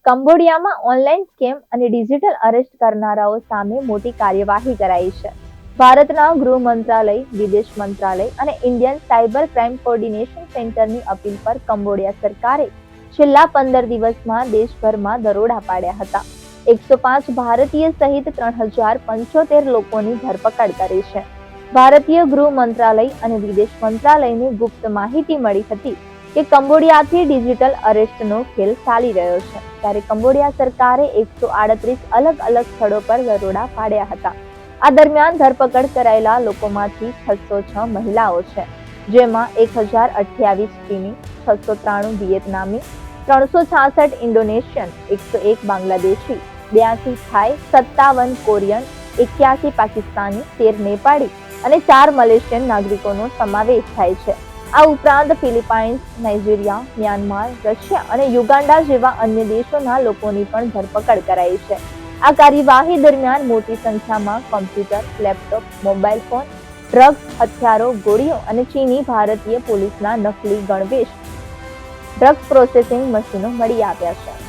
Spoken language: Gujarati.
કંબોડિયામાં ઓનલાઈન સ્કેમ અને ડિજિટલ અરેસ્ટ કરનારાઓ સામે મોટી કાર્યવાહી કરાઈ છે. ભારતના ગૃહ મંત્રાલય, વિદેશ મંત્રાલય અને ઇન્ડિયન સાયબર ક્રાઇમ કોર્ડિનેશન સેન્ટરની અપીલ પર કંબોડિયા સરકારે છેલ્લા 15 દિવસમાં દેશભરમાં દરોડા પાડ્યા હતા. 105 ભારતીય સહિત 3075 લોકોની ધરપકડ કરી છે. ભારતીય ગૃહ મંત્રાલય અને વિદેશ મંત્રાલયને ગુપ્ત માહિતી મળી હતી કે કંબોડિયાથી ડિજિટલ અરેસ્ટનો ખેલ ચાલી રહ્યો છે. ત્યારે કંબોડિયા સરકારે 138 અલગ-અલગ સ્થળો પર દરોડા પાડ્યા હતા. આ દરમિયાન ધરપકડ કરાયેલા લોકોમાંથી 606 મહિલાઓ છે, જેમાં 1028 ચીની, 693 વિયેતનામી, 366 ઇન્ડોનેશિયન, 101 બાંગ્લાદેશી, 82 થાઈ, 57 કોરિયન, 81 પાકિસ્તાની, 13 નેપાળી અને 4 મલેશિયન નાગરિકોનો સમાવેશ થાય છે. આ ઉપરાંત ફિલિપાઇન્સ, નાઇજીરિયા, મ્યાનમાર, રશિયા અને યુગાન્ડા જેવા અન્ય દેશોના લોકોની પણ ધરપકડ કરાઈ છે. આ કાર્યવાહી દરમિયાન મોટી સંખ્યામાં computer, laptop, mobile phone, drugs, હથિયારો, ગોળીઓ અને ચીની ભારતીય પોલીસના નકલી ગણવેશ ડ્રગ્સ પ્રોસેસિંગ મશીનો મળી આવ્યા છે.